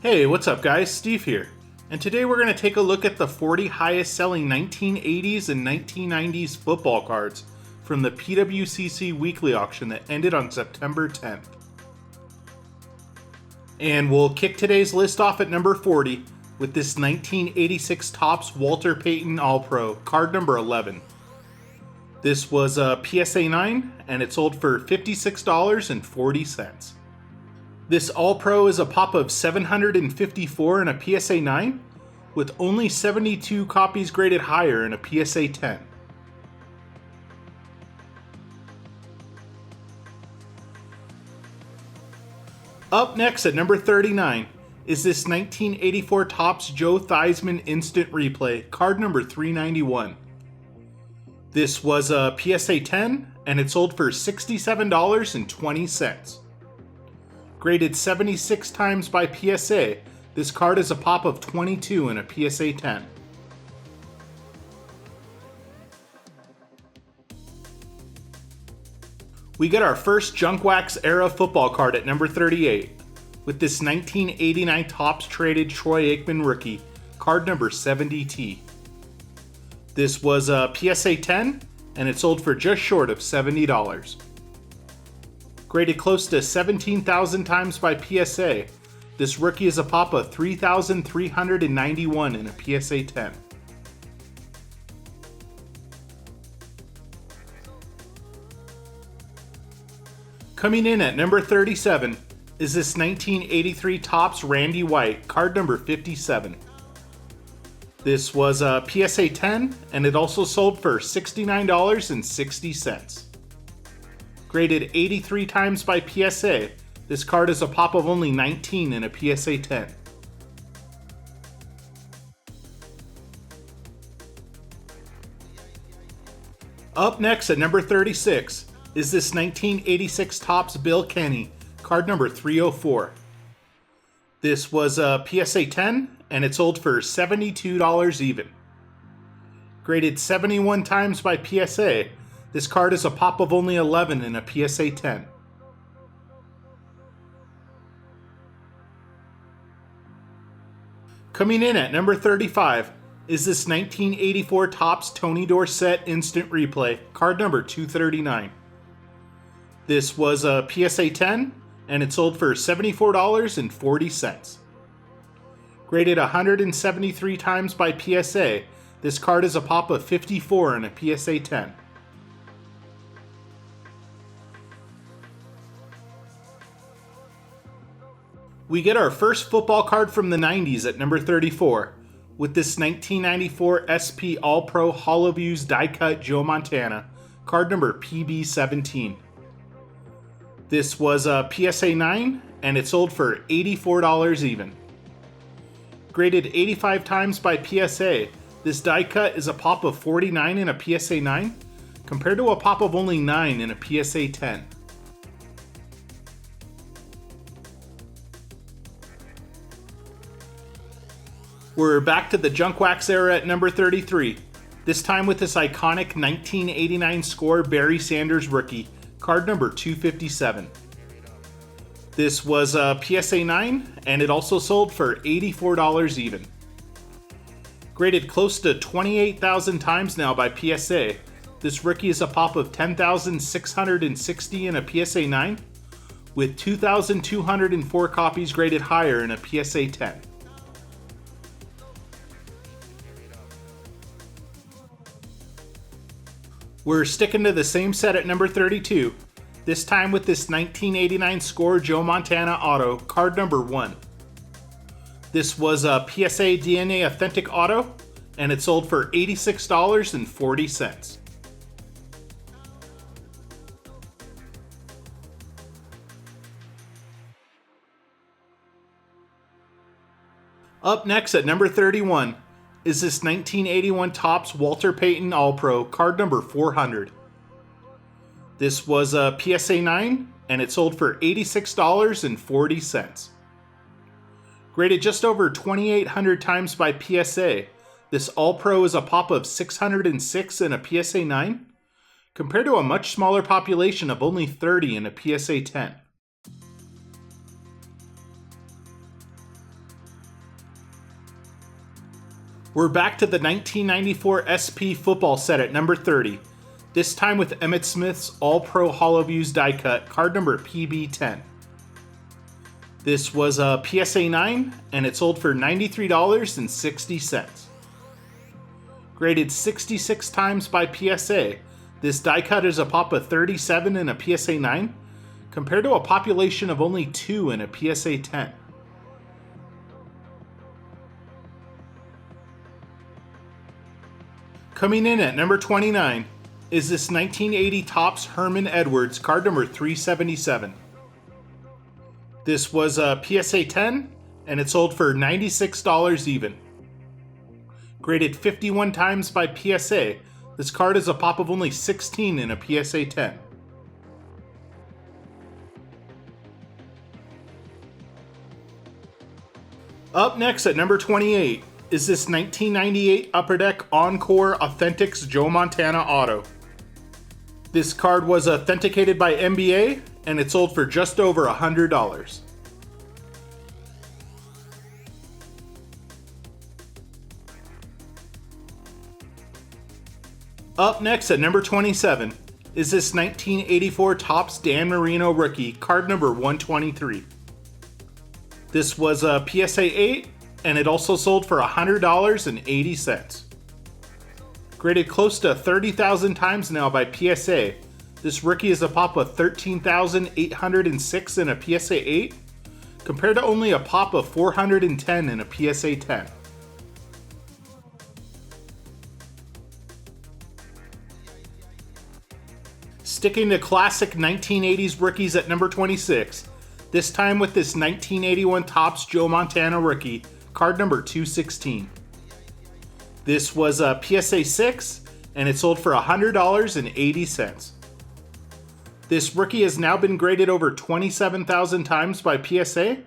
Hey, what's up guys? Steve here. And today we're going to take a look at the 40 highest selling 1980s and 1990s football cards from the pwcc weekly auction that ended on September 10th. And we'll kick today's list off at number 40 with this 1986 Topps Walter Payton All-Pro, card number 11. This was a PSA 9 and it sold for $56.40. This All-Pro is a pop of 754 in a PSA 9, with only 72 copies graded higher in a PSA 10. Up next at number 39 is this 1984 Topps Joe Theismann Instant Replay, card number 391. This was a PSA 10 and it sold for $67.20. Graded 76 times by PSA, this card is a pop of 22 in a PSA 10. We get our first junk wax era football card at number 38 with this 1989 Topps traded Troy Aikman rookie, card number 70T. This was a PSA 10 and it sold for just short of $70. Graded close to 17,000 times by PSA, this rookie is a pop of 3,391 in a PSA 10. Coming in at number 37 is this 1983 Topps Randy White, card number 57. This was a PSA 10 and it also sold for $69.60. Graded 83 times by PSA, this card is a pop of only 19 in a PSA 10. Up next at number 36 is this 1986 Topps Bill Kenny, card number 304. This was a PSA 10 and it sold for $72 even. Graded 71 times by PSA, this card is a pop of only 11 in a PSA 10. Coming in at number 35 is this 1984 Topps Tony Dorsett Instant Replay, card number 239. This was a PSA 10 and it sold for $74.40. Graded 173 times by PSA, this card is a pop of 54 in a PSA 10. We get our first football card from the 90s at number 34 with this 1994 SP All-Pro Hollow Views die cut Joe Montana, card number PB17. This was a PSA 9 and it sold for $84 even. Graded 85 times by PSA, this die cut is a pop of 49 in a PSA 9 compared to a pop of only 9 in a PSA 10. We're back to the junk wax era at number 33, this time with this iconic 1989 score Barry Sanders rookie, card number 257. This was a PSA 9 and it also sold for $84 even. Graded close to 28,000 times now by PSA, this rookie is a pop of 10,660 in a PSA 9 with 2,204 copies graded higher in a PSA 10. We're sticking to the same set at number 32, this time with this 1989 score Joe Montana auto, card number 1. This was a PSA DNA Authentic auto, and it sold for $86.40. Up next at number 31 is this 1981 Topps Walter Payton All-Pro, card number 400. This was a PSA 9 and it sold for $86.40. Graded just over 2,800 times by PSA, this All-Pro is a pop of 606 in a PSA 9 compared to a much smaller population of only 30 in a PSA 10. We're back to the 1994 SP football set at number 30. This time with Emmitt Smith's All-Pro Hollow Views die cut, card number PB10. This was a PSA 9, and it sold for $93.60. Graded 66 times by PSA, this die cut is a pop of 37 in a PSA 9, compared to a population of only 2 in a PSA 10. Coming in at number 29 is this 1980 Topps Herman Edwards, card number 377. This was a PSA 10, and it sold for $96 even. Graded 51 times by PSA, this card is a pop of only 16 in a PSA 10. Up next at number 28 is this 1998 Upper Deck Encore Authentics Joe Montana Auto. This card was authenticated by NBA, and it sold for just over $100. Up next at number 27 is this 1984 Topps Dan Marino rookie, card number 123. This was a PSA 8, and it also sold for $100.80. Graded close to 30,000 times now by PSA, this rookie is a pop of 13,806 in a PSA 8, compared to only a pop of 410 in a PSA 10. Sticking to classic 1980s rookies at number 26, this time with this 1981 Topps Joe Montana rookie, card number 216. This was a PSA 6, and it sold for $100.80. This rookie has now been graded over 27,000 times by PSA,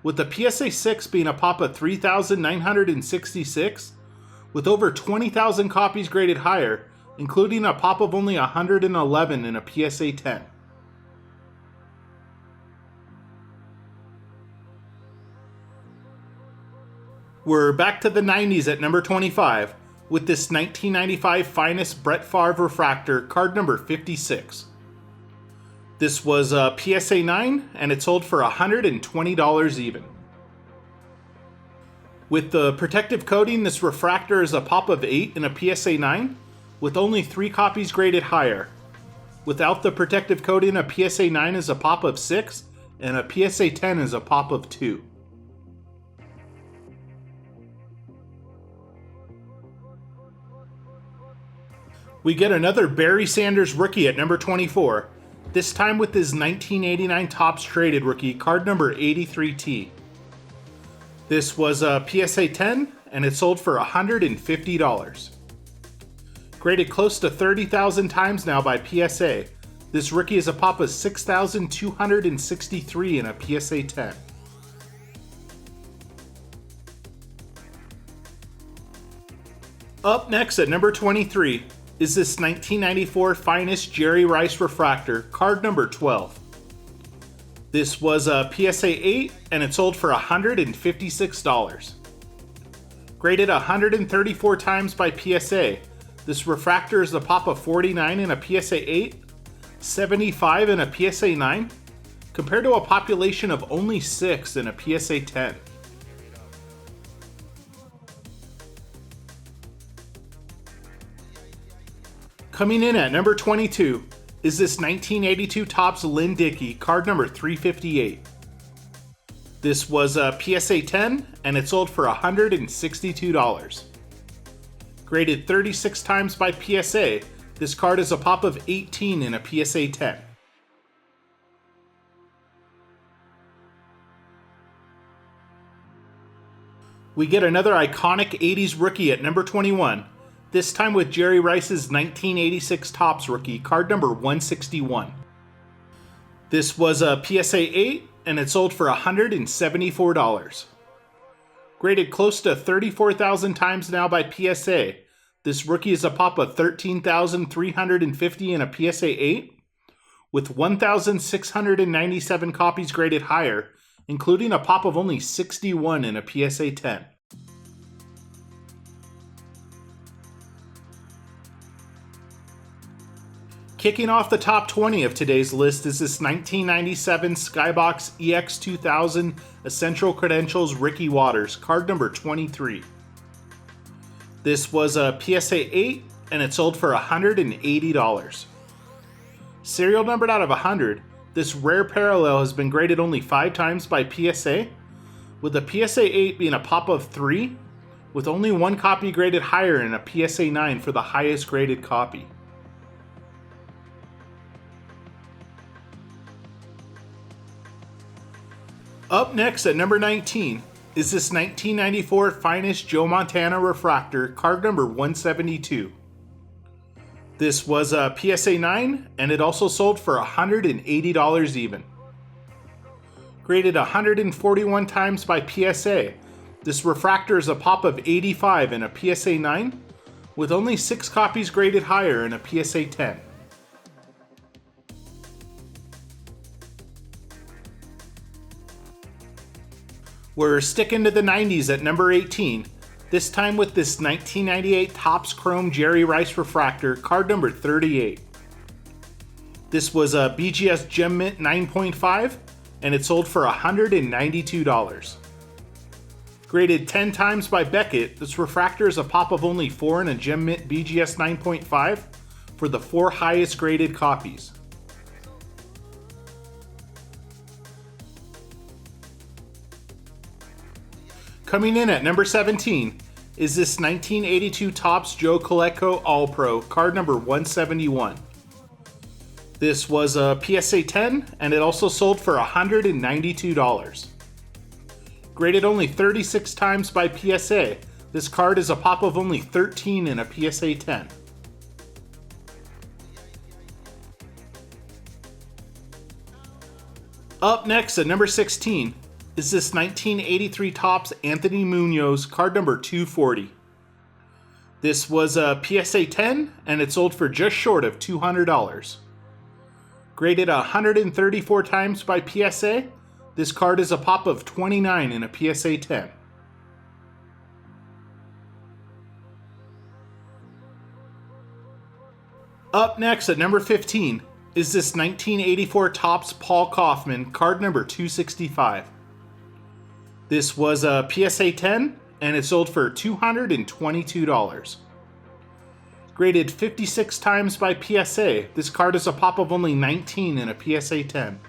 with the PSA 6 being a pop of 3,966, with over 20,000 copies graded higher, including a pop of only 111 in a PSA 10. We're back to the 90s at number 25 with this 1995 Finest Brett Favre refractor, card number 56. This was a PSA 9, and it sold for $120 even. With the protective coating, this refractor is a pop of 8 in a PSA 9, with only 3 copies graded higher. Without the protective coating, a PSA 9 is a pop of 6, and a PSA 10 is a pop of 2. We get another Barry Sanders rookie at number 24, this time with his 1989 Topps Traded rookie, card number 83T. This was a PSA 10, and it sold for $150. Graded close to 30,000 times now by PSA, this rookie is a pop of 6,263 in a PSA 10. Up next at number 23 is this 1994 Finest Jerry Rice refractor, card number 12. This was a PSA 8, and it sold for $156. Graded 134 times by PSA, this refractor is a pop of 49 in a PSA 8, 75 in a PSA 9, compared to a population of only 6 in a PSA 10. Coming in at number 22 is this 1982 Topps Lynn Dickey, card number 358. This was a PSA 10, and it sold for $162. Graded 36 times by PSA, this card is a pop of 18 in a PSA 10. We get another iconic 80s rookie at number 21, this time with Jerry Rice's 1986 Topps rookie, card number 161. This was a PSA 8, and it sold for $174. Graded close to 34,000 times now by PSA, this rookie is a pop of 13,350 in a PSA 8, with 1,697 copies graded higher, including a pop of only 61 in a PSA 10. Kicking off the top 20 of today's list is this 1997 Skybox EX2000 Essential Credentials Ricky Waters, card number 23. This was a PSA 8 and it sold for $180. Serial numbered out of 100, this rare parallel has been graded only 5 times by PSA, with a PSA 8 being a pop of 3, with only one copy graded higher and a PSA 9 for the highest graded copy. Up next at number 19 is this 1994 Finest Joe Montana Refractor, card number 172. This was a PSA 9 and it also sold for $180 even. Graded 141 times by PSA, this refractor is a pop of 85 and a PSA 9, with only 6 copies graded higher and a PSA 10. We're sticking to the 90s at number 18, this time with this 1998 Topps Chrome Jerry Rice Refractor, card number 38. This was a BGS Gem Mint 9.5, and it sold for $192. Graded 10 times by Beckett, this refractor is a pop of only 4 in a Gem Mint BGS 9.5 for the 4 highest graded copies. Coming in at number 17 is this 1982 Topps Joe Coletco All-Pro, card number 171. This was a PSA 10 and it also sold for $192. Graded only 36 times by PSA, this card is a pop of only 13 in a PSA 10. Up next at number 16 is this 1983 Topps Anthony Munoz, card number 240. This was a PSA 10 and it sold for just short of $200. Graded 134 times by PSA, this card is a pop of 29 in a PSA 10. Up next at number 15 is this 1984 Topps Paul Kaufman, card number 265. This was a PSA 10 and it sold for $222. Graded 56 times by PSA, this card is a pop of only 19 in a PSA 10.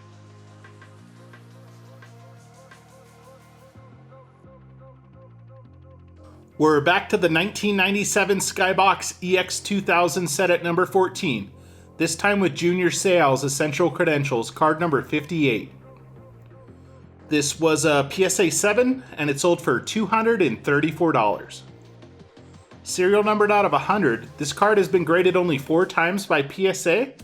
We're back to the 1997 Skybox EX2000 set at number 14, this time with Junior Seau's Essential Credentials, card number 58. This was a PSA 7 and it sold for $234. Serial numbered out of 100, this card has been graded only 4 times by PSA,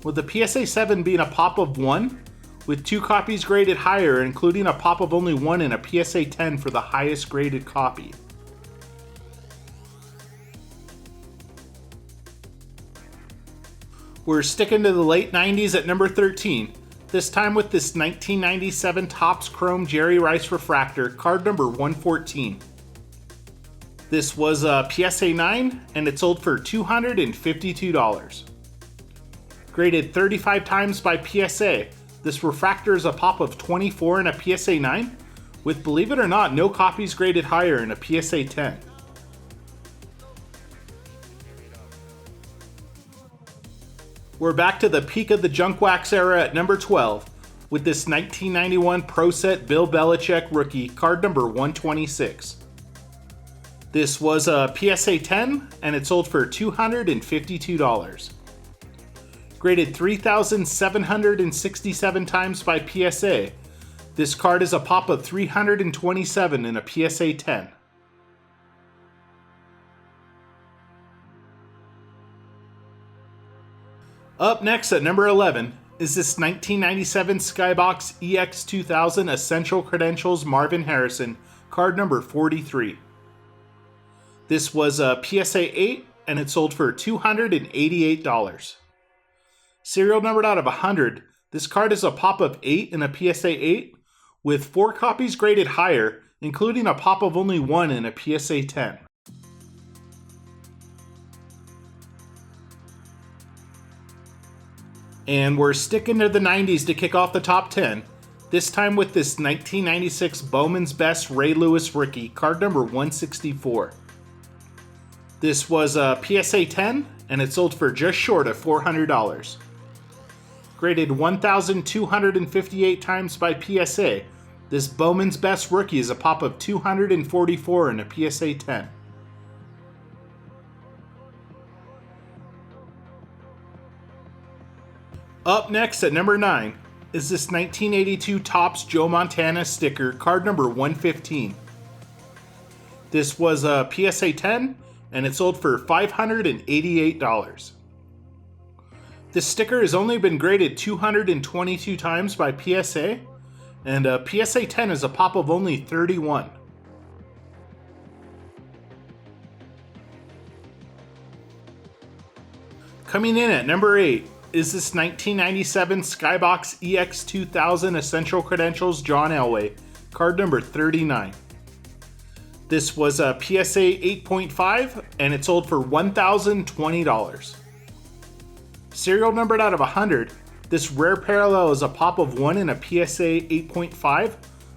with the PSA 7 being a pop of 1, with 2 copies graded higher, including a pop of only 1 in a PSA 10 for the highest graded copy. We're sticking to the late 90s at number 13, this time with this 1997 Topps Chrome Jerry Rice Refractor, card number 114. This was a PSA 9 and it sold for $252. Graded 35 times by PSA, this refractor is a pop of 24 in a PSA 9, with, believe it or not, no copies graded higher in a PSA 10. We're back to the peak of the junk wax era at number 12 with this 1991 Pro Set Bill Belichick rookie, card number 126. This was a PSA 10 and it sold for $252. Graded 3,767 times by PSA, this card is a pop of 327 in a PSA 10. Up next at number 11 is this 1997 Skybox EX2000 Essential Credentials Marvin Harrison, card number 43. This was a PSA 8 and it sold for $288. Serial numbered out of 100, this card is a pop of 8 in a PSA 8, with 4 copies graded higher, including a pop of only 1 in a PSA 10. And we're sticking to the 90s to kick off the top 10. This time with this 1996 Bowman's Best Ray Lewis rookie, card number 164. This was a PSA 10, and it sold for just short of $400. Graded 1,258 times by PSA, this Bowman's Best rookie is a pop of 244 in a PSA 10. Up next at number 9 is this 1982 Topps Joe Montana sticker, card number 115. This was a PSA 10, and it sold for $588. This sticker has only been graded 222 times by PSA, and a PSA 10 is a pop of only 31. Coming in at number 8 is this 1997 Skybox EX2000 Essential Credentials John Elway, card number 39. This was a PSA 8.5, and it sold for $1,020. Serial numbered out of 100, this rare parallel is a pop of 1 in a PSA 8.5,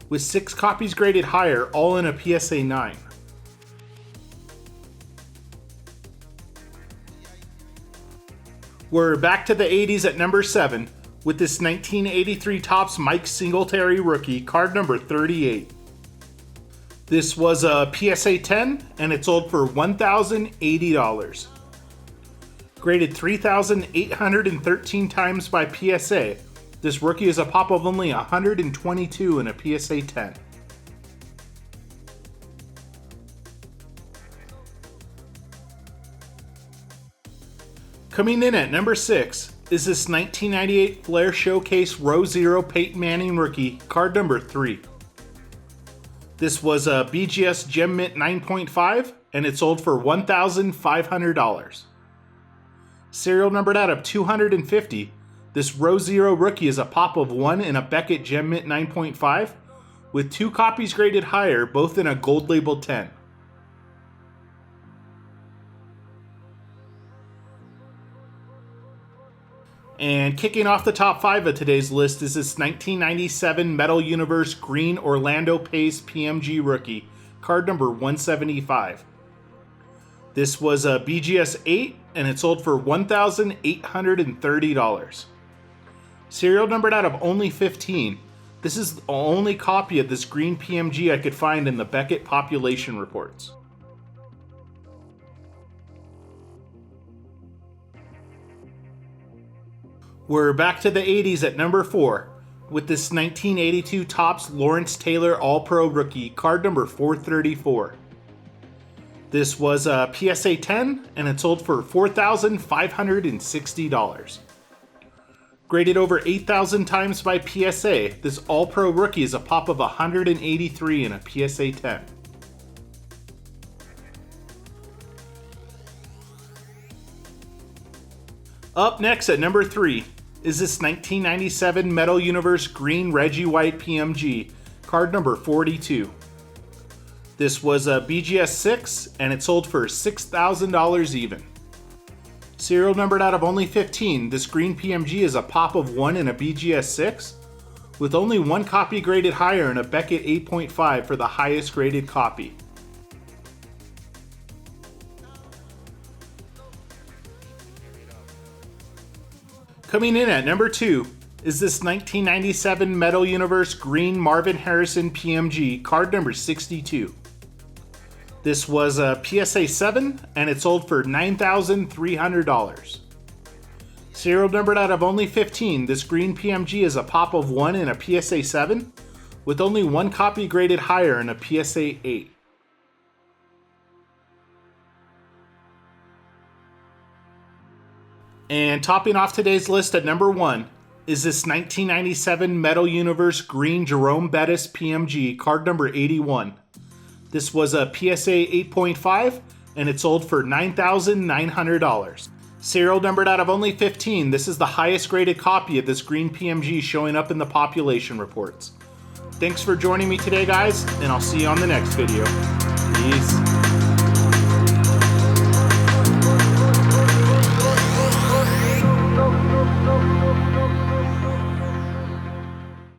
with 6 copies graded higher, all in a PSA 9. We're back to the 80s at number 7 with this 1983 Topps Mike Singletary rookie, card number 38. This was a PSA 10, and it sold for $1,080. Graded 3,813 times by PSA, this rookie is a pop of only 122 in a PSA 10. Coming in at number 6 is this 1998 Flair Showcase Row Zero Peyton Manning rookie, card number 3. This was a BGS Gem Mint 9.5, and it sold for $1,500. Serial numbered out of 250, this Row Zero rookie is a pop of 1 in a Beckett Gem Mint 9.5, with 2 copies graded higher, both in a gold labeled 10. And kicking off the top 5 of today's list is this 1997 Metal Universe Green Orlando Pace PMG rookie, card number 175. This was a BGS 8, and it sold for $1,830. Serial numbered out of only 15. This is the only copy of this green PMG I could find in the Beckett population reports. We're back to the 80s at number 4 with this 1982 Topps Lawrence Taylor All-Pro rookie, card number 434. This was a PSA 10, and it sold for $4,560. Graded over 8,000 times by PSA, this All-Pro rookie is a pop of 183 in a PSA 10. Up next at number 3 is this 1997 Metal Universe Green Reggie White PMG, card number 42. This was a BGS 6, and it sold for $6,000 even. Serial numbered out of only 15, this green PMG is a pop of 1 in a BGS 6, with only 1 copy graded higher in a Beckett 8.5 for the highest graded copy. Coming in at number 2 is this 1997 Metal Universe Green Marvin Harrison PMG, card number 62. This was a PSA 7, and it sold for $9,300. Serial numbered out of only 15, this green PMG is a pop of 1 in a PSA 7, with only 1 copy graded higher in a PSA 8. And topping off today's list at number 1 is this 1997 Metal Universe Green Jerome Bettis PMG, card number 81. This was a PSA 8.5, and it sold for $9,900. Serial numbered out of only 15, this is the highest graded copy of this green PMG showing up in the population reports. Thanks for joining me today, guys, and I'll see you on the next video. Peace.